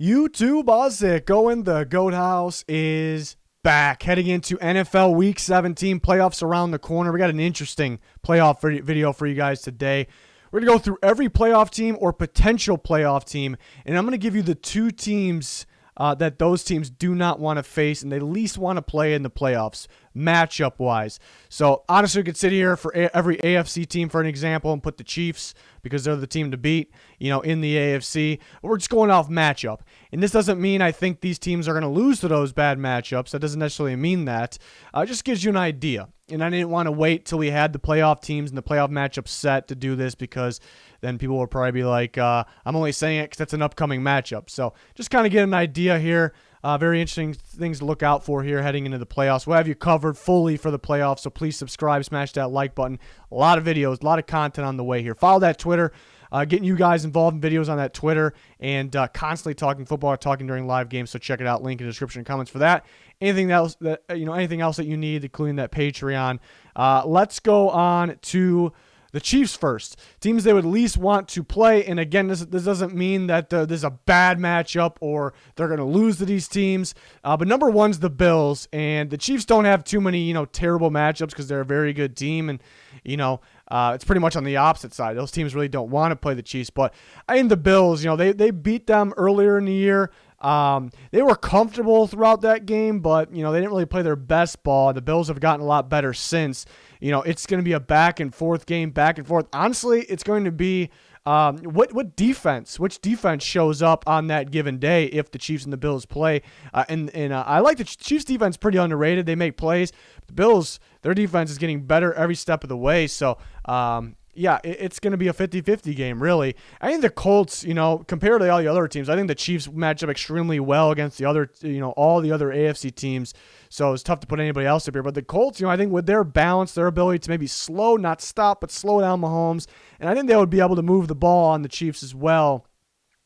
YouTube, how's it going? The Goat House is back. Heading into NFL Week 17, playoffs around the corner. We got an interesting playoff video for you guys today. We're going to go through every playoff team or potential playoff team, and I'm going to give you the two teams that those teams do not want to face and they least want to play in the playoffs, matchup-wise. So, honestly, we could sit here for every AFC team, for an example, and put the Chiefs, because they're the team to beat, in the AFC. We're just going off matchup. And this doesn't mean I think these teams are going to lose to those bad matchups. That doesn't necessarily mean that. It just gives you an idea. And I didn't want to wait till we had the playoff teams and the playoff matchups set to do this, because then people will probably be like, I'm only saying it because that's an upcoming matchup. So just kind of get an idea here. Very interesting things to look out for here heading into the playoffs. We'll have you covered fully for the playoffs, so please subscribe, smash that like button. A lot of videos, a lot of content on the way here. Follow that Twitter, getting you guys involved in videos on that Twitter, and constantly talking football, talking during live games, so check it out. Link in the description and comments for that. Anything else that you need, including that Patreon. Let's go on to the Chiefs first. Teams they would least want to play. And again, this doesn't mean that this is a bad matchup or they're going to lose to these teams. But number one's the Bills. And the Chiefs don't have too many, terrible matchups because they're a very good team. And, it's pretty much on the opposite side. Those teams really don't want to play the Chiefs. But I think the Bills, they beat them earlier in the year. They were comfortable throughout that game, but, they didn't really play their best ball. The Bills have gotten a lot better since. It's going to be a back and forth game, back and forth. Honestly, it's going to be which defense shows up on that given day if the Chiefs and the Bills play. And I like the Chiefs defense, pretty underrated. They make plays. The Bills, their defense is getting better every step of the way. So, it's going to be a 50-50 game, really. I think the Colts, compared to all the other teams, I think the Chiefs match up extremely well against the other, all the other AFC teams. So it's tough to put anybody else up here. But the Colts, I think with their balance, their ability to maybe slow, not stop, but slow down Mahomes, and I think they would be able to move the ball on the Chiefs as well.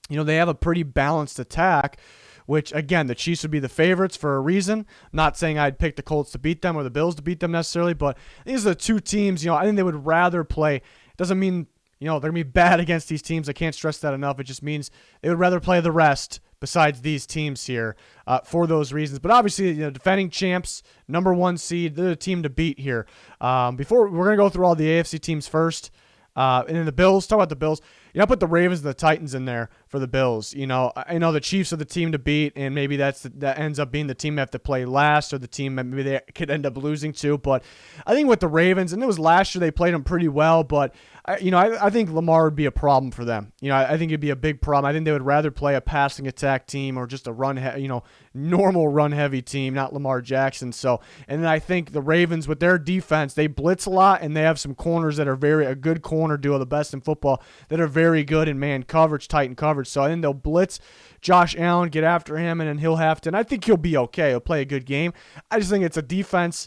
They have a pretty balanced attack, which, again, the Chiefs would be the favorites for a reason. I'm not saying I'd pick the Colts to beat them or the Bills to beat them necessarily, but these are the two teams, I think they would rather play. It doesn't mean, they're going to be bad against these teams. I can't stress that enough. It just means they would rather play the rest besides these teams here for those reasons. But obviously, defending champs, number one seed, they're the team to beat here. Before we're going to go through all the AFC teams first. And then the Bills, talk about the Bills. I put the Ravens and the Titans in there for the Bills. I know the Chiefs are the team to beat, and maybe that ends up being the team they have to play last, or the team that maybe they could end up losing to. But I think with the Ravens, and it was last year they played them pretty well, but I think Lamar would be a problem for them. I think it'd be a big problem. I think they would rather play a passing attack team or just a normal run heavy team, not Lamar Jackson. So, and then I think the Ravens with their defense, they blitz a lot, and they have some corners that are a good corner duo, the best in football, that are very good in man coverage, tight coverage. So I think they'll blitz Josh Allen, get after him, and then he'll have to. And I think he'll be okay. He'll play a good game. I just think it's a defense.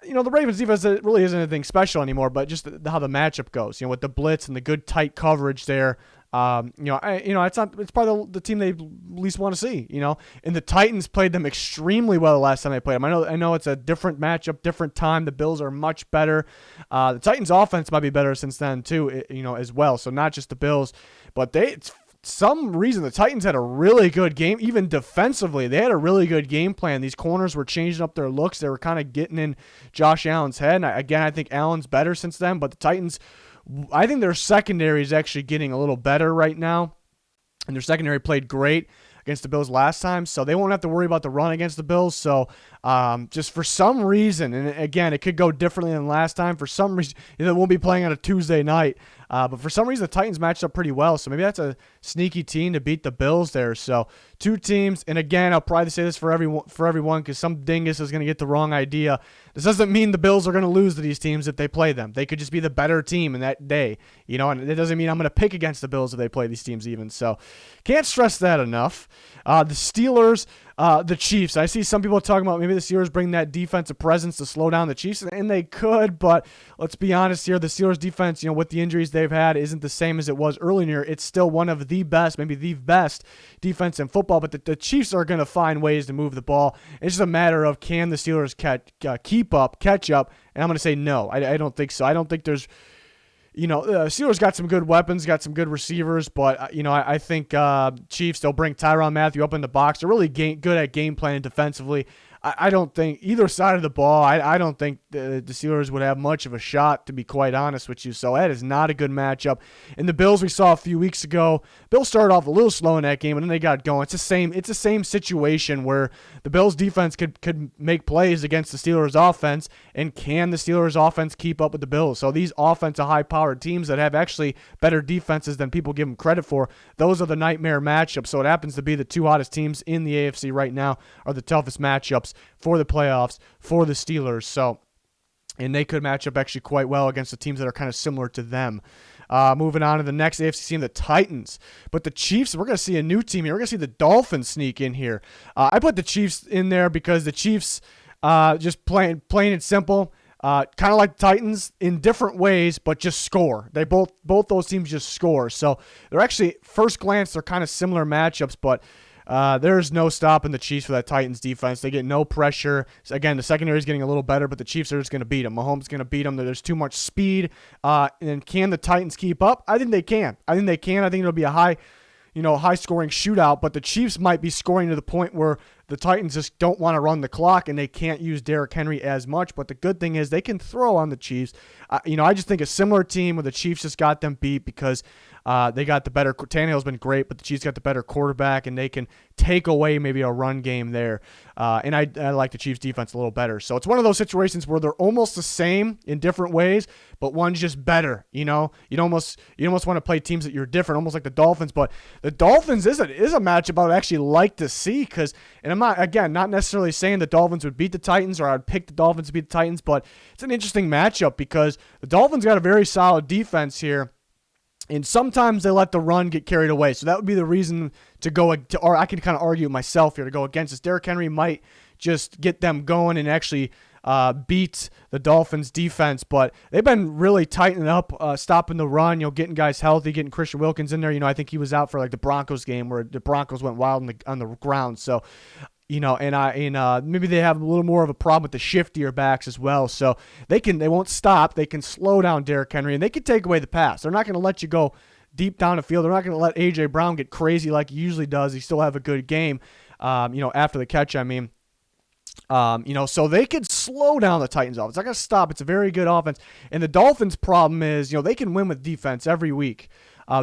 The Ravens defense really isn't anything special anymore, but just how the matchup goes. With the blitz and the good tight coverage there. It's probably the team they least want to see. And the Titans played them extremely well the last time they played them. I know it's a different matchup, different time. The Bills are much better. The Titans' offense might be better since then too. As well. So not just the Bills, but some reason the Titans had a really good game, even defensively. They had a really good game plan. These corners were changing up their looks. They were kind of getting in Josh Allen's head. And again, I think Allen's better since then, but the Titans, I think their secondary is actually getting a little better right now. And their secondary played great against the Bills last time, so they won't have to worry about the run against the Bills. So just for some reason, and again, it could go differently than last time. For some reason, they won't be playing on a Tuesday night. But for some reason, the Titans matched up pretty well. So maybe that's a sneaky team to beat the Bills there. So two teams. And again, I'll probably say this for everyone because some dingus is going to get the wrong idea. This doesn't mean the Bills are going to lose to these teams if they play them. They could just be the better team in that day. And it doesn't mean I'm going to pick against the Bills if they play these teams even. So can't stress that enough. The Steelers, the Chiefs. I see some people talking about maybe the Steelers bring that defensive presence to slow down the Chiefs, and they could, but let's be honest here. The Steelers defense, with the injuries they've had, isn't the same as it was earlier. It's still one of the best, maybe the best defense in football, but the Chiefs are going to find ways to move the ball. It's just a matter of can the Steelers catch up, and I'm going to say no. I don't think so. I don't think there's Steelers got some good weapons, got some good receivers, but, I think Chiefs, they'll bring Tyrann Mathieu up in the box. They're really good at game planning defensively. I don't think either side of the ball, I don't think the Steelers would have much of a shot, to be quite honest with you. So that is not a good matchup. And the Bills we saw a few weeks ago, Bills started off a little slow in that game, and then they got going. It's the same situation where the Bills defense could make plays against the Steelers offense, and can the Steelers offense keep up with the Bills? So these offensive high-powered teams that have actually better defenses than people give them credit for, those are the nightmare matchups. So it happens to be the two hottest teams in the AFC right now are the toughest matchups for the playoffs for the Steelers. And they could match up actually quite well against the teams that are kind of similar to them. Moving on to the next AFC team, the Titans. But the Chiefs, we're going to see a new team here. We're going to see the Dolphins sneak in here. I put the Chiefs in there because the Chiefs, just plain and simple, kind of like the Titans in different ways, but just score. They both those teams just score. So they're actually, first glance, they're kind of similar matchups, but there's no stopping the Chiefs for that Titans defense. They get no pressure. So again, the secondary is getting a little better, but the Chiefs are just going to beat them. Mahomes is going to beat them. There's too much speed. And can the Titans keep up? I think they can. I think it'll be a high-scoring shootout, but the Chiefs might be scoring to the point where the Titans just don't want to run the clock and they can't use Derrick Henry as much. But the good thing is they can throw on the Chiefs. I just think a similar team where the Chiefs just got them beat because they got the better. Tannehill's been great, but the Chiefs got the better quarterback, and they can take away maybe a run game there. And I like the Chiefs defense a little better. So it's one of those situations where they're almost the same in different ways, but one's just better. You almost want to play teams that you're different, almost like the Dolphins. But the Dolphins is a matchup I would actually like to see and I'm not necessarily saying the Dolphins would beat the Titans or I'd pick the Dolphins to beat the Titans, but it's an interesting matchup because the Dolphins got a very solid defense here. And sometimes they let the run get carried away. So that would be the reason to go, or I could kind of argue myself here to go against this. Derrick Henry might just get them going and actually beat the Dolphins defense. But they've been really tightening up, stopping the run, getting guys healthy, getting Christian Wilkins in there. I think he was out for like the Broncos game where the Broncos went wild on the ground. So, maybe they have a little more of a problem with the shiftier backs as well. So they won't stop. They can slow down Derrick Henry, and they can take away the pass. They're not going to let you go deep down the field. They're not going to let A.J. Brown get crazy like he usually does. He still have a good game, after the catch, so they could slow down the Titans offense. It's not going to stop. It's a very good offense. And the Dolphins' problem is, they can win with defense every week.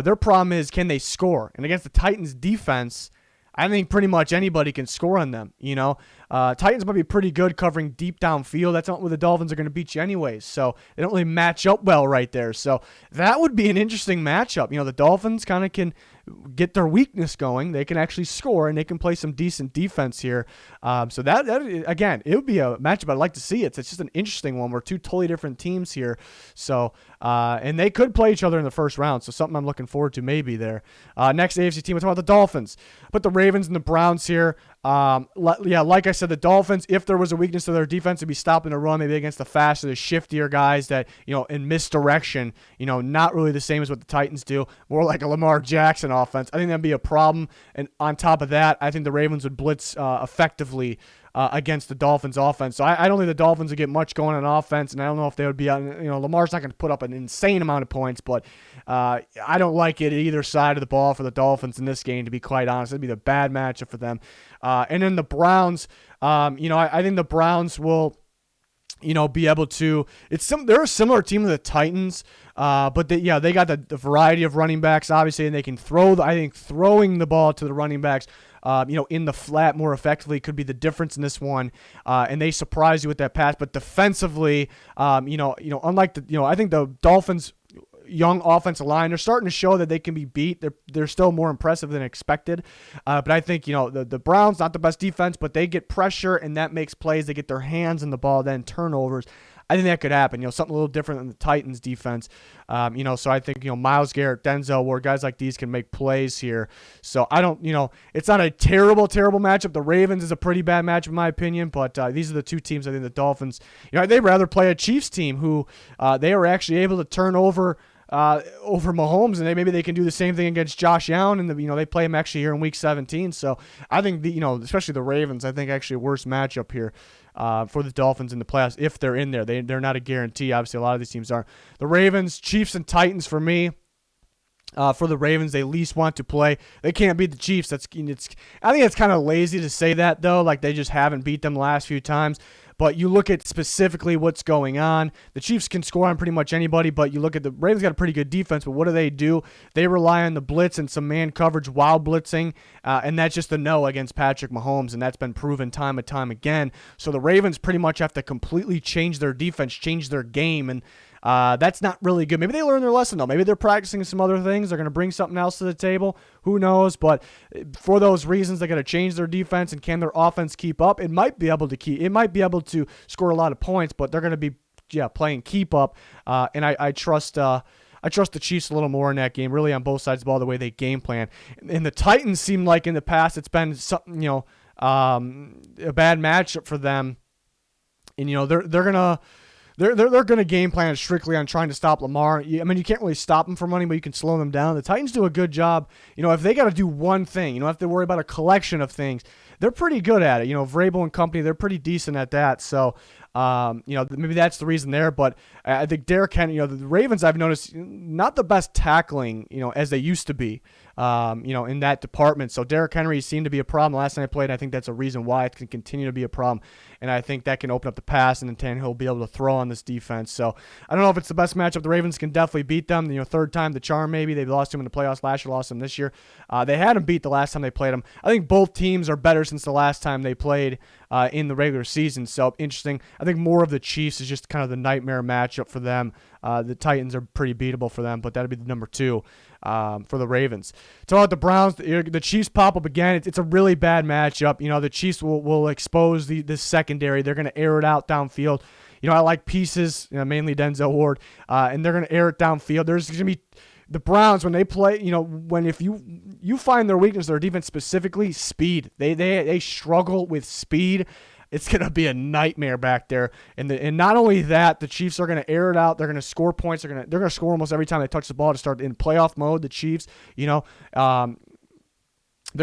Their problem is, can they score? And against the Titans' defense, I think pretty much anybody can score on them. Titans might be pretty good covering deep downfield. That's not where the Dolphins are going to beat you anyways. So they don't really match up well right there. So that would be an interesting matchup. The Dolphins kind of can get their weakness going. They can actually score, and they can play some decent defense here. So that again, it would be a matchup I'd like to see. It's just an interesting one. We're two totally different teams here. So, and they could play each other in the first round. So something I'm looking forward to maybe there. Next AFC team, we're talking about the Dolphins. Put the Ravens and the Browns here. Like I said, the Dolphins, if there was a weakness to their defense, would be stopping the run, maybe against the faster, the shiftier guys that, in misdirection, not really the same as what the Titans do, more like a Lamar Jackson offense. I think that'd be a problem. And on top of that, I think the Ravens would blitz effectively against the Dolphins offense. So I don't think the Dolphins would get much going on offense, and I don't know if they would be, Lamar's not going to put up an insane amount of points, but I don't like it at either side of the ball for the Dolphins in this game, to be quite honest. It'd be the bad matchup for them. And then the Browns, I think the Browns will, be able to. They're a similar team to the Titans, but they got the variety of running backs, obviously, and they can throw. I think throwing the ball to the running backs, in the flat more effectively could be the difference in this one. And they surprise you with that pass, but defensively, unlike I think the Dolphins' young offensive line, they're starting to show that they can be beat. They're still more impressive than expected. But I think, the Browns, not the best defense, but they get pressure, and that makes plays. They get their hands on the ball, then turnovers. I think that could happen, something a little different than the Titans defense. So I think, Myles Garrett, Denzel Ward, guys like these can make plays here. So I don't, it's not a terrible, terrible matchup. The Ravens is a pretty bad matchup in my opinion, but these are the two teams. I think the Dolphins, they'd rather play a Chiefs team who they were actually able to turn over over Mahomes, and maybe they can do the same thing against Josh Allen, and they play him actually here in Week 17. So I think especially the Ravens, I think actually a worse matchup here for the Dolphins in the playoffs if they're in there. They're not a guarantee. Obviously, a lot of these teams aren't. The Ravens, Chiefs, and Titans for me. For the Ravens, they least want to play. They can't beat the Chiefs. I think it's kind of lazy to say that, though. Like, they just haven't beat them the last few times. But you look at specifically what's going on. The Chiefs can score on pretty much anybody, but you look at the Ravens got a pretty good defense, but what do? They rely on the blitz and some man coverage while blitzing, and that's just a no against Patrick Mahomes, and that's been proven time and time again. So the Ravens pretty much have to completely change their defense, change their game, and that's not really good. Maybe they learned their lesson, though. Maybe they're practicing some other things. They're going to bring something else to the table. Who knows? But for those reasons, they got to change their defense. And can their offense keep up? It might be able to score a lot of points, but they're going to be playing keep up. And I trust the Chiefs a little more in that game, really on both sides of the ball, the way they game plan. And the Titans seem like in the past it's been something a bad matchup for them. And they're gonna game plan strictly on trying to stop Lamar. I mean, you can't really stop them for money, but you can slow them down. The Titans do a good job. If they got to do one thing, you don't have to worry about a collection of things. They're pretty good at it. Vrabel and company, they're pretty decent at that. So, maybe that's the reason there. But I think Derrick Henry, the Ravens, I've noticed, not the best tackling, as they used to be, in that department. So Derrick Henry seemed to be a problem last time I played. I think that's a reason why it can continue to be a problem. And I think that can open up the pass, and then Tannehill will be able to throw on this defense. So I don't know if it's the best matchup. The Ravens can definitely beat them. Third time the charm maybe. They lost him in the playoffs last year, lost him this year. They had him beat the last time they played him. I think both teams are better since the last time they played in the regular season. So interesting. I think more of the Chiefs is just kind of the nightmare matchup for them. The Titans are pretty beatable for them, but that'd be the number 2 for the Ravens. Talking about the Browns, the Chiefs pop up again. It's a really bad matchup. The Chiefs will expose the secondary. They're going to air it out downfield. I like pieces, mainly Denzel Ward, and they're going to air it downfield. There's going to be the Browns when they play. If you find their weakness, their defense specifically, speed. They struggle with speed. It's going to be a nightmare back there. And not only that, the Chiefs are going to air it out. They're going to score points. They're going to score almost every time they touch the ball to start in playoff mode. The Chiefs, they're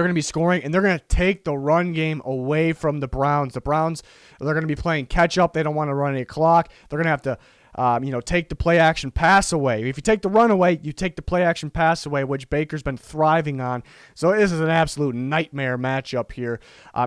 going to be scoring, and they're going to take the run game away from the Browns. The Browns, they're going to be playing catch up. They don't want to run any clock. They're going to have to take the play action pass away. If you take the run away, you take the play action pass away, which Baker's been thriving on. So this is an absolute nightmare matchup here.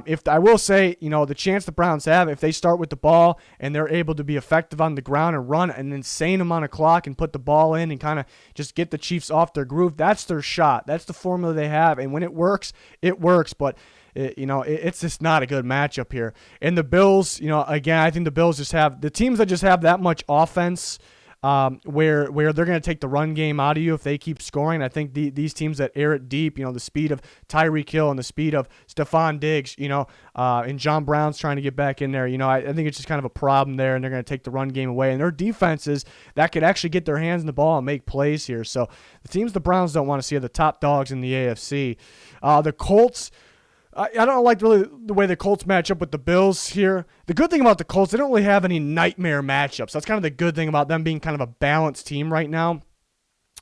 If I will say, the chance the Browns have, if they start with the ball and they're able to be effective on the ground and run an insane amount of clock and put the ball in and kind of just get the Chiefs off their groove, that's their shot. That's the formula they have. And when it works, it works. But it's just not a good matchup here. And the Bills, again, I think the Bills just have the teams that just have that much offense where they're going to take the run game out of you if they keep scoring. I think these teams that air it deep, the speed of Tyreek Hill and the speed of Stephon Diggs, and John Brown's trying to get back in there. I think it's just kind of a problem there, and they're going to take the run game away. And their defenses that could actually get their hands on the ball and make plays here. So the teams the Browns don't want to see are the top dogs in the AFC. The Colts, I don't like really the way the Colts match up with the Bills here. The good thing about the Colts, they don't really have any nightmare matchups. That's kind of the good thing about them being kind of a balanced team right now.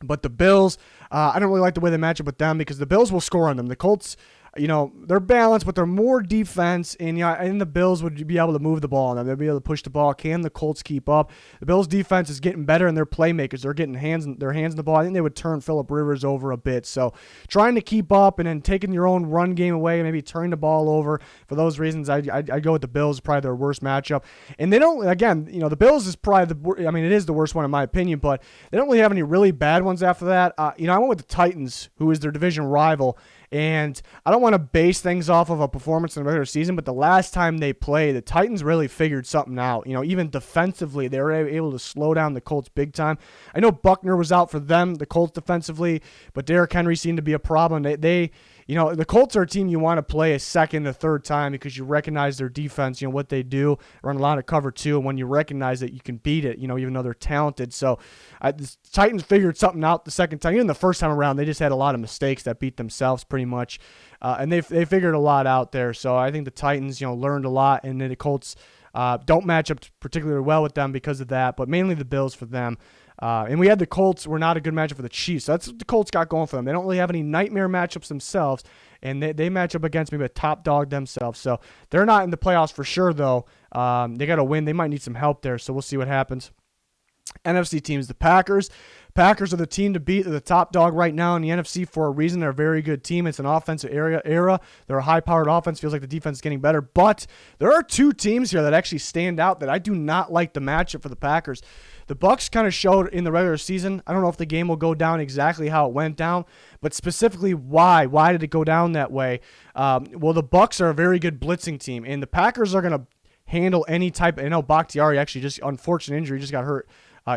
But the Bills, I don't really like the way they match up with them because the Bills will score on them. The Colts, they're balanced, but they're more defense, and and the Bills would be able to move the ball on them. They'll be able to push the ball. Can the Colts keep up? The Bills' defense is getting better, and their playmakers, they're getting their hands in the ball. I think they would turn Phillip Rivers over a bit. So trying to keep up and then taking your own run game away, maybe turning the ball over. For those reasons, I'd go with the Bills, probably their worst matchup. And they don't, again, the Bills is probably it is the worst one in my opinion, but they don't really have any really bad ones after that. I went with the Titans, who is their division rival. And I don't want to base things off of a performance in the regular season, but the last time they played, the Titans really figured something out. Even defensively, they were able to slow down the Colts big time. I know Buckner was out for them, the Colts defensively, but Derrick Henry seemed to be a problem. The Colts are a team you want to play a second or third time because you recognize their defense, what they do, run a lot of cover too, and when you recognize it, you can beat it, even though they're talented. So the Titans figured something out the second time. Even the first time around, they just had a lot of mistakes that beat themselves pretty much, and they figured a lot out there. So I think the Titans, learned a lot, and then the Colts don't match up particularly well with them because of that, but mainly the Bills for them. And we had the Colts were not a good matchup for the Chiefs. So that's what the Colts got going for them. They don't really have any nightmare matchups themselves, and they match up against me, but top dog themselves. So they're not in the playoffs for sure, though. They got to win. They might need some help there, so we'll see what happens. NFC teams, the Packers. Packers are the team to beat. They're the top dog right now in the NFC for a reason. They're a very good team. It's an offensive era. They're a high-powered offense. Feels like the defense is getting better. But there are two teams here that actually stand out that I do not like the matchup for the Packers. The Bucs kind of showed in the regular season. I don't know if the game will go down exactly how it went down, but specifically why. Why did it go down that way? Well, the Bucs are a very good blitzing team, and the Packers are going to handle any type. I know Bakhtiari actually just unfortunate injury, just got hurt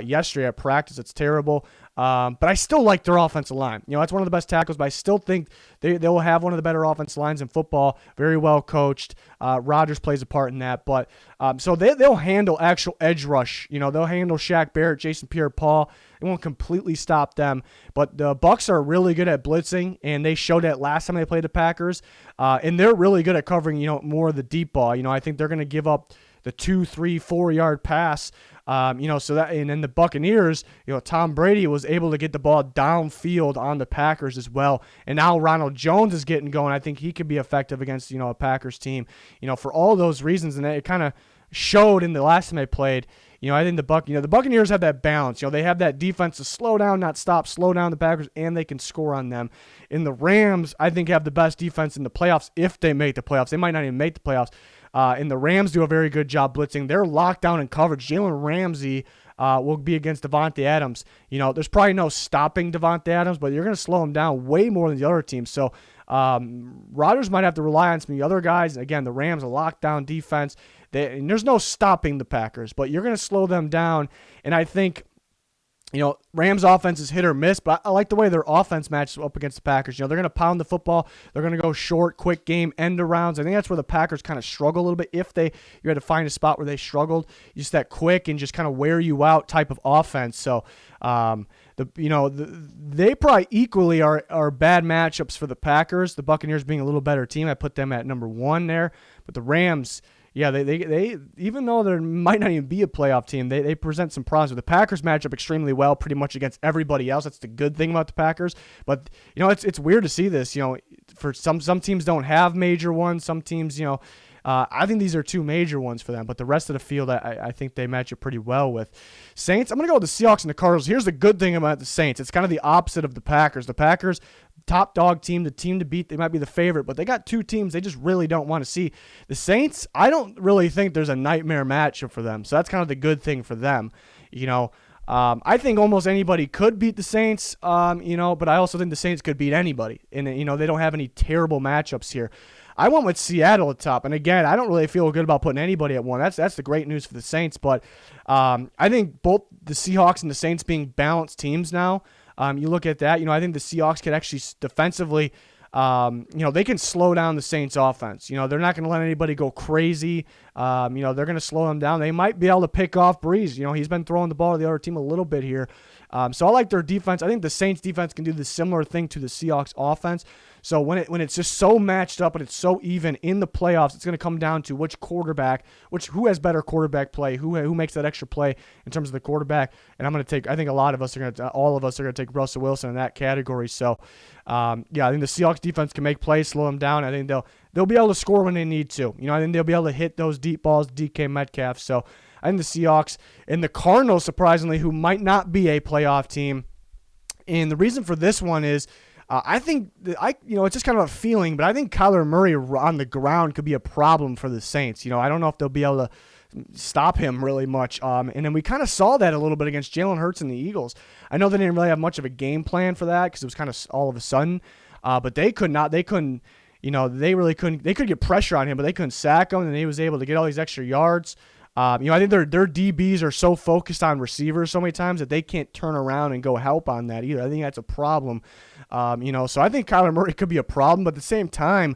yesterday at practice. It's terrible. But I still like their offensive line. That's one of the best tackles, but I still think they'll have one of the better offensive lines in football. Very well coached. Rodgers plays a part in that. But so they'll handle actual edge rush. They'll handle Shaq Barrett, Jason Pierre-Paul. It won't completely stop them. But the Bucs are really good at blitzing, and they showed that last time they played the Packers. And they're really good at covering, more of the deep ball. I think they're going to give up the 2, 3, 4-yard pass. So that, and then the Buccaneers, Tom Brady was able to get the ball downfield on the Packers as well. And now Ronald Jones is getting going. I think he could be effective against, a Packers team, for all those reasons. And it kind of showed in the last time they played. I think the Buccaneers have that balance. They have that defense to slow down, not stop, slow down the Packers, and they can score on them. And the Rams, I think, have the best defense in the playoffs if they make the playoffs. They might not even make the playoffs. And the Rams do a very good job blitzing. They're locked down in coverage. Jalen Ramsey will be against Devontae Adams. There's probably no stopping Devontae Adams, but you're going to slow him down way more than the other teams. So Rodgers might have to rely on some of the other guys. Again, the Rams, a lockdown defense. And there's no stopping the Packers, but you're going to slow them down. And I think, Rams offense is hit or miss, but I like the way their offense matches up against the Packers. They're going to pound the football. They're going to go short, quick game, end arounds. I think that's where the Packers kind of struggle a little bit. If you had to find a spot where they struggled, just that quick and just kind of wear you out type of offense. So, they probably equally are bad matchups for the Packers. The Buccaneers being a little better team, I put them at number 1 there. But the Rams, yeah, they even though there might not even be a playoff team, they present some problems. The Packers match up extremely well pretty much against everybody else. That's the good thing about the Packers. But, it's weird to see this. For some teams don't have major ones. Some teams, I think these are 2 major ones for them. But the rest of the field, I think they match up pretty well with. Saints, I'm going to go with the Seahawks and the Cardinals. Here's the good thing about the Saints. It's kind of the opposite of the Packers. The Packers, top dog team, the team to beat. They might be the favorite, but they got 2 teams they just really don't want to see. The Saints, I don't really think there's a nightmare matchup for them, so that's kind of the good thing for them. I think almost anybody could beat the Saints, but I also think the Saints could beat anybody, and they don't have any terrible matchups here. I went with Seattle at top, and again, I don't really feel good about putting anybody at 1. That's the great news for the Saints, but I think both the Seahawks and the Saints being balanced teams now. You look at that, I think the Seahawks could actually defensively, they can slow down the Saints offense. They're not going to let anybody go crazy. They're going to slow them down. They might be able to pick off Breeze. He's been throwing the ball to the other team a little bit here. So I like their defense. I think the Saints defense can do the similar thing to the Seahawks offense. So when it's just so matched up and it's so even in the playoffs, it's going to come down to who has better quarterback play, who makes that extra play in terms of the quarterback. And I think all of us are going to take Russell Wilson in that category. So I think the Seahawks defense can make plays, slow them down. I think they'll be able to score when they need to. I think they'll be able to hit those deep balls, DK Metcalf. So I think the Seahawks and the Cardinals, surprisingly, who might not be a playoff team. And the reason for this one is I think it's just kind of a feeling, but I think Kyler Murray on the ground could be a problem for the Saints. I don't know if they'll be able to stop him really much. And then we kind of saw that a little bit against Jalen Hurts and the Eagles. I know they didn't really have much of a game plan for that because it was kind of all of a sudden. But they couldn't. They could get pressure on him, but they couldn't sack him, and he was able to get all these extra yards. I think their DBs are so focused on receivers so many times that they can't turn around and go help on that either. I think that's a problem. So I think Kyler Murray could be a problem, but at the same time,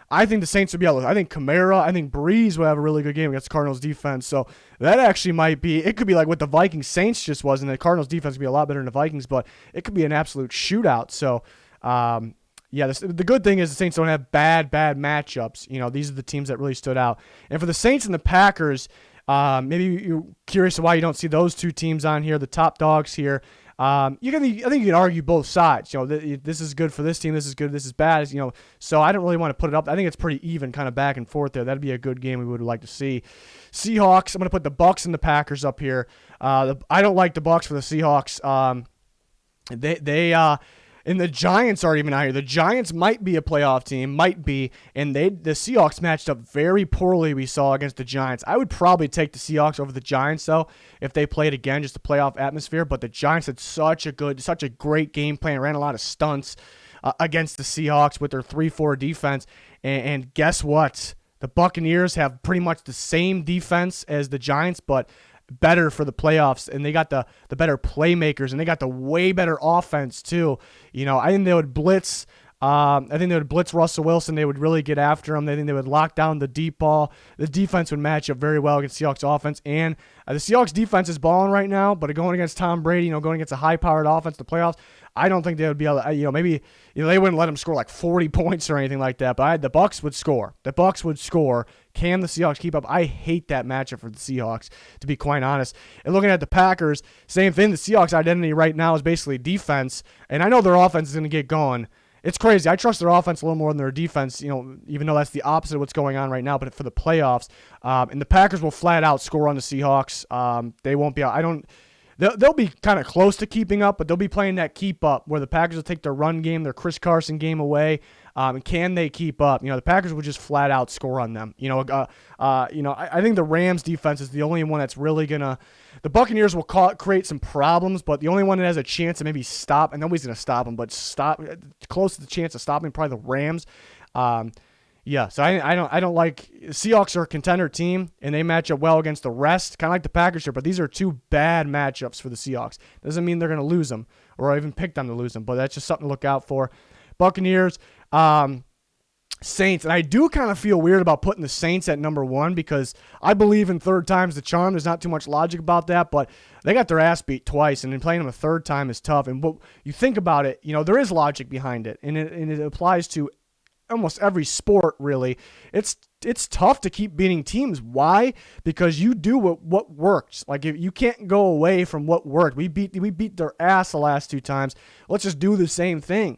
I think the Saints would be able to. I think Kamara, I think Breeze will have a really good game against the Cardinals defense. So that actually might be, it could be like what the Vikings Saints just was, and the Cardinals defense would be a lot better than the Vikings, but it could be an absolute shootout. So, the good thing is the Saints don't have bad matchups. These are the teams that really stood out. And for the Saints and the Packers, Maybe you're curious why you don't see those two teams on here, the top dogs here. I think you can argue both sides. This is good for this team. This is good. This is bad. So I don't really want to put it up. I think it's pretty even, kind of back and forth there. That'd be a good game we would like to see. Seahawks. I'm going to put the Bucs and the Packers up here. I don't like the Bucs for the Seahawks. And the Giants aren't even out here. The Giants might be a playoff team, and the Seahawks matched up very poorly, we saw, against the Giants. I would probably take the Seahawks over the Giants, though, if they played again, just a playoff atmosphere. But the Giants had such a great game plan, ran a lot of stunts against the Seahawks with their 3-4 defense. And guess what? The Buccaneers have pretty much the same defense as the Giants, but better for the playoffs, and they got the better playmakers, and they got the way better offense too. I think they would blitz. I think they would blitz Russell Wilson. They would really get after him. I think they would lock down the deep ball. The defense would match up very well against Seahawks offense, and the Seahawks defense is balling right now. But going against Tom Brady, going against a high-powered offense in the playoffs, I don't think they would be able to, maybe they wouldn't let him score like 40 points or anything like that. But the Bucs would score. The Bucs would score. Can the Seahawks keep up? I hate that matchup for the Seahawks, to be quite honest. And looking at the Packers, same thing. The Seahawks' identity right now is basically defense, and I know their offense is going to get going. It's crazy. I trust their offense a little more than their defense, even though that's the opposite of what's going on right now. But for the playoffs, and the Packers will flat out score on the Seahawks. They won't be. They'll be kind of close to keeping up, but they'll be playing that keep up where the Packers will take their run game, their Chris Carson game away. And can they keep up? The Packers will just flat out score on them. I think the Rams defense is the only one that's really gonna. The Buccaneers will create some problems, but the only one that has a chance to maybe stop, and nobody's gonna stop them, but close to the chance of stopping, probably the Rams. So I don't like. Seahawks are a contender team, and they match up well against the rest, kind of like the Packers here. But these are two bad matchups for the Seahawks. Doesn't mean they're going to lose them, or even pick them to lose them. But that's just something to look out for. Buccaneers, Saints, and I do kind of feel weird about putting the Saints at number 1 because I believe in third time's the charm. There's not too much logic about that, but they got their ass beat twice, and then playing them a third time is tough. And you think about it, there is logic behind it, and it applies to almost every sport, really. It's tough to keep beating teams. Why? Because you do what works. Like, if you can't go away from what worked. We beat their ass the last 2 times. Let's just do the same thing.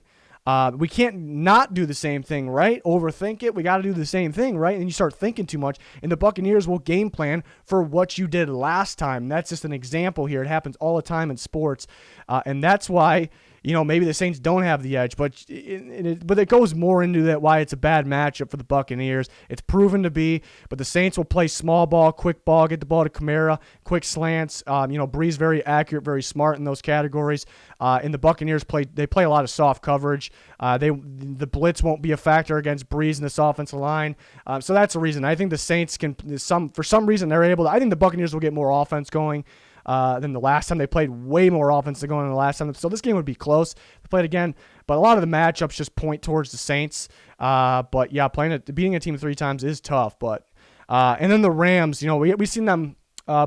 We can't not do the same thing, right? Overthink it. We got to do the same thing, right? And you start thinking too much, and the Buccaneers will game plan for what you did last time. That's just an example here. It happens all the time in sports, and that's why maybe the Saints don't have the edge, but it goes more into that why it's a bad matchup for the Buccaneers. It's proven to be, but the Saints will play small ball, quick ball, get the ball to Kamara, quick slants. Breeze very accurate, very smart in those categories. And the Buccaneers play a lot of soft coverage. The blitz won't be a factor against Breeze in this offensive line. So that's the reason. I think the Saints for some reason they're able to. I think the Buccaneers will get more offense going than the last time. They played way more offense than going than the last time. So this game would be close. They played again, but a lot of the matchups just point towards the Saints. But yeah, beating a team 3 times is tough. But and then the Rams, we've seen them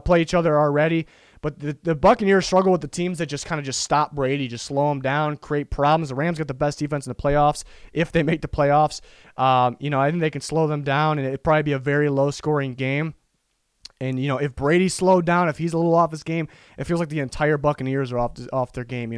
play each other already. But the Buccaneers struggle with the teams that just stop Brady, just slow him down, create problems. The Rams got the best defense in the playoffs if they make the playoffs. I think they can slow them down, and it'd probably be a very low-scoring game. And, if Brady's slowed down, if he's a little off his game, it feels like the entire Buccaneers are off their game.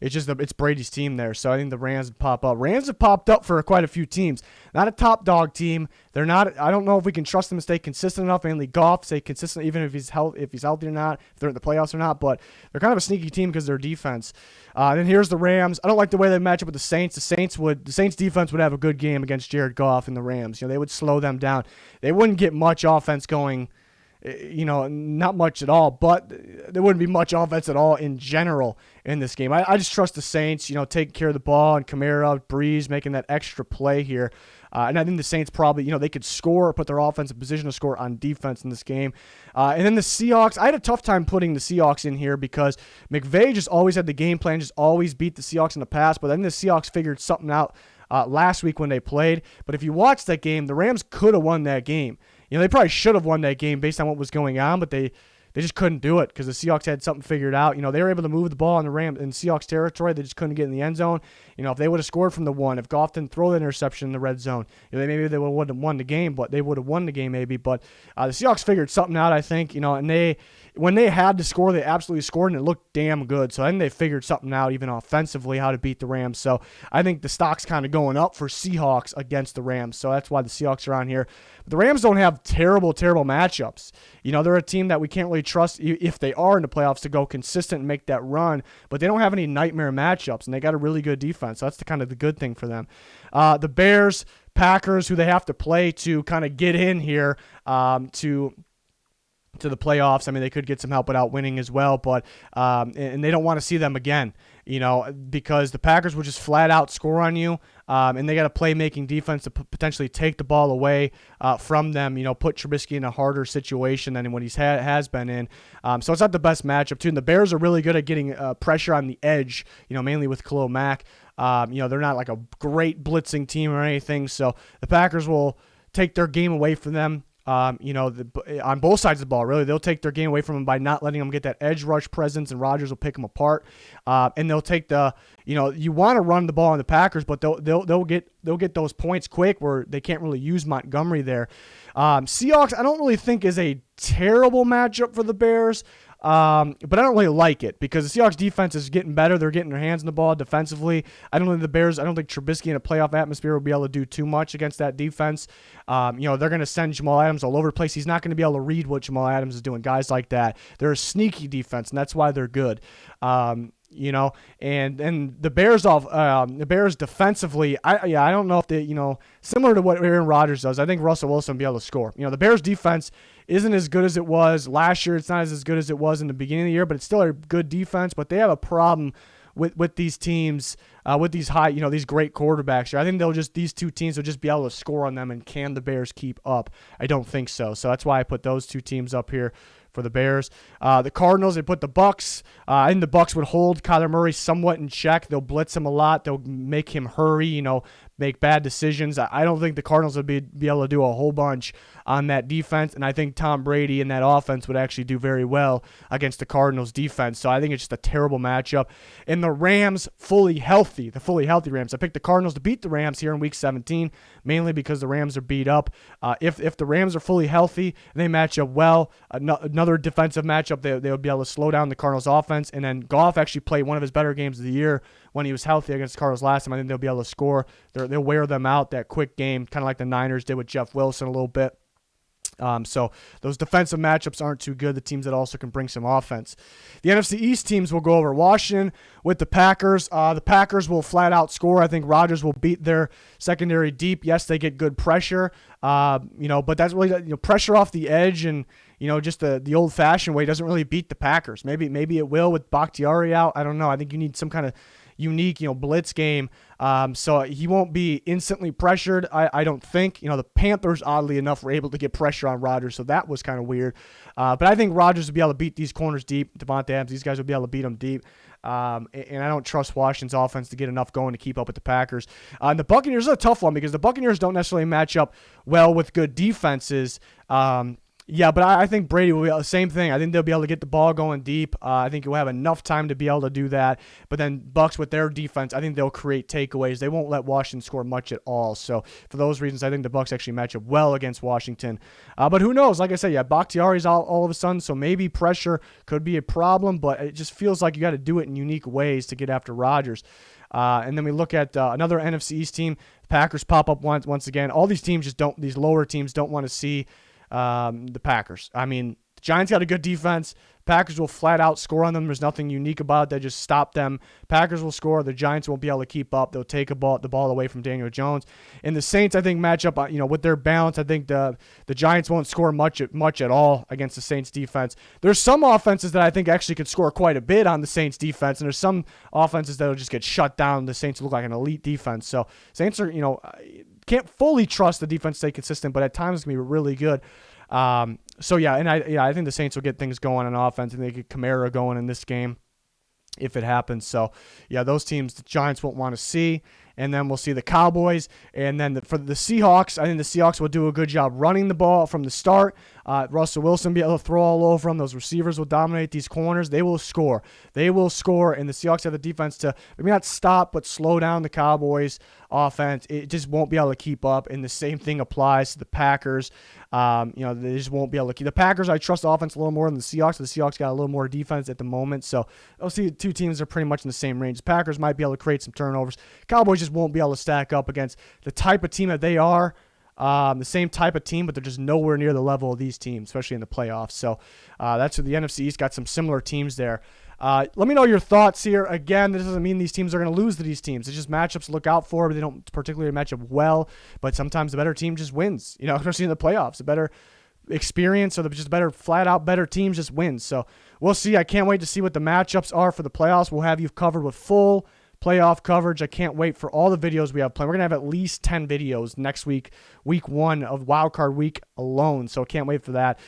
It's Brady's team there. So I think the Rams would pop up. Rams have popped up for quite a few teams. Not a top dog team. They're not. I don't know if we can trust them to stay consistent enough. Mainly Goff stay consistent, even if he's healthy or not, if they're in the playoffs or not. But they're kind of a sneaky team because of their defense. Then here's the Rams. I don't like the way they match up with the Saints. The Saints defense would have a good game against Jared Goff and the Rams. They would slow them down. They wouldn't get much offense going. Not much at all, but there wouldn't be much offense at all in general in this game. I just trust the Saints, taking care of the ball, and Kamara, Breeze making that extra play here. And I think the Saints probably, they could score or put their offense in position to score on defense in this game. And then the Seahawks, I had a tough time putting the Seahawks in here because McVay just always had the game plan, just always beat the Seahawks in the past, but then the Seahawks figured something out last week when they played. But if you watch that game, the Rams could have won that game. They probably should have won that game based on what was going on, but they They just couldn't do it because the Seahawks had something figured out. They were able to move the ball in the Rams in Seahawks territory. They just couldn't get in the end zone. If they would have scored from the one, if Goff didn't throw the interception in the red zone, maybe they would have won the game, but they would have won the game maybe. But the Seahawks figured something out, I think, and when they had to score, they absolutely scored, and it looked damn good. So I think they figured something out, even offensively, how to beat the Rams. So I think the stock's kind of going up for Seahawks against the Rams. So that's why the Seahawks are on here. But the Rams don't have terrible matchups. They're a team that we can't really trust if they are in the playoffs to go consistent and make that run. But they don't have any nightmare matchups, and they got a really good defense. So that's the good thing for them. The Bears, Packers, who they have to play to kind of get in here to the playoffs. I mean, they could get some help without winning as well, but and they don't want to see them again, because the Packers will just flat out score on you, and they got a playmaking defense to potentially take the ball away from them, put Trubisky in a harder situation than what he has been in. So it's not the best matchup, too. And the Bears are really good at getting pressure on the edge, mainly with Khalil Mack. They're not like a great blitzing team or anything, so the Packers will take their game away from them. On both sides of the ball, really. They'll take their game away from them by not letting them get that edge rush presence, and Rodgers will pick them apart. And they'll take you want to run the ball on the Packers, but they'll get those points quick where they can't really use Montgomery there. Seahawks, I don't really think is a terrible matchup for the Bears. But I don't really like it because the Seahawks defense is getting better. They're getting their hands on the ball defensively. I don't think Trubisky in a playoff atmosphere will be able to do too much against that defense. They're going to send Jamal Adams all over the place. He's not going to be able to read what Jamal Adams is doing. Guys like that, they're a sneaky defense, and that's why they're good. And the Bears defensively, I don't know if they, similar to what Aaron Rodgers does, I think Russell Wilson will be able to score. The Bears defense isn't as good as it was last year. It's not as good as it was in the beginning of the year, but it's still a good defense. But they have a problem with these teams, with these high, these great quarterbacks here. I think these two teams will just be able to score on them. And can the Bears keep up? I don't think so. So that's why I put those two teams up here for the Bears. The Cardinals, they put the Bucs. I think the Bucs would hold Kyler Murray somewhat in check. They'll blitz him a lot. They'll make him hurry, make bad decisions. I don't think the Cardinals would be able to do a whole bunch on that defense, and I think Tom Brady and that offense would actually do very well against the Cardinals defense. So I think it's just a terrible matchup. And the Rams, the fully healthy Rams. I picked the Cardinals to beat the Rams here in Week 17, mainly because the Rams are beat up. If the Rams are fully healthy, they match up well. Another defensive matchup, they would be able to slow down the Cardinals offense. And then Goff actually played one of his better games of the year when he was healthy against the Cardinals last time. I think they'll be able to score. They'll wear them out, that quick game, kind of like the Niners did with Jeff Wilson a little bit. So those defensive matchups aren't too good. The teams that also can bring some offense. The NFC East teams will go over Washington with the Packers. The Packers will flat out score. I think Rodgers will beat their secondary deep. Yes, they get good pressure. But that's really pressure off the edge and just the old fashioned way doesn't really beat the Packers. Maybe it will with Bakhtiari out. I don't know. I think you need some kind of unique, blitz game. So he won't be instantly pressured, I don't think. The Panthers, oddly enough, were able to get pressure on Rodgers, so that was kind of weird. But I think Rodgers will be able to beat these corners deep. Devontae Adams, these guys will be able to beat them deep. And I don't trust Washington's offense to get enough going to keep up with the Packers. And the Buccaneers is a tough one because the Buccaneers don't necessarily match up well with good defenses. Yeah, but I think Brady will be the same thing. I think they'll be able to get the ball going deep. I think he'll have enough time to be able to do that. But then Bucs with their defense, I think they'll create takeaways. They won't let Washington score much at all. So for those reasons, I think the Bucs actually match up well against Washington. But who knows? Like I said, Bakhtiari's out all of a sudden, so maybe pressure could be a problem. But it just feels like you got to do it in unique ways to get after Rodgers. And then we look at another NFC East team. Packers pop up once again. All these teams these lower teams don't want to see the Packers. I mean, the Giants got a good defense. Packers will flat out score on them. There's nothing unique about it. They just stop them. Packers will score. The Giants won't be able to keep up. They'll take the ball away from Daniel Jones. And the Saints, I think, match up, with their balance. I think the Giants won't score much at all against the Saints defense. There's some offenses that I think actually could score quite a bit on the Saints defense, and there's some offenses that will just get shut down. The Saints look like an elite defense. So Saints are, can't fully trust the defense to stay consistent, but at times it's going to be really good. I think the Saints will get things going on offense, and they get Kamara going in this game if it happens. So, those teams the Giants won't want to see. and then we'll see the Cowboys. And then for the Seahawks, I think the Seahawks will do a good job running the ball from the start. Russell Wilson will be able to throw all over them. Those receivers will dominate these corners. They will score. They will score, and the Seahawks have the defense to maybe not stop, but slow down the Cowboys offense. It just won't be able to keep up, and the same thing applies to the Packers. They just won't be able to keep. The Packers, I trust the offense a little more than the Seahawks. The Seahawks got a little more defense at the moment, so I'll see the two teams are pretty much in the same range. The Packers might be able to create some turnovers. Cowboys just won't be able to stack up against the type of team that they are. The same type of team, but they're just nowhere near the level of these teams, especially in the playoffs. So that's what the NFC East got some similar teams there. Let me know your thoughts here. Again, this doesn't mean these teams are going to lose to these teams. It's just matchups to look out for, but they don't particularly match up well. But sometimes the better team just wins, especially in the playoffs. The better experience or just better, flat-out better teams just wins. So we'll see. I can't wait to see what the matchups are for the playoffs. We'll have you covered with full playoff coverage. I can't wait for all the videos we have planned. We're going to have at least 10 videos next week, week 1 of Wildcard Week alone. So I can't wait for that.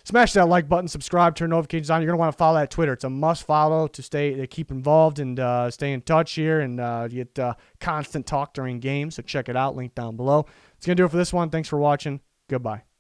Smash that like button, subscribe, turn notifications on. You're going to want to follow that Twitter. It's a must follow to keep involved and stay in touch here and get constant talk during games. So check it out. Link down below. It's going to do it for this one. Thanks for watching. Goodbye.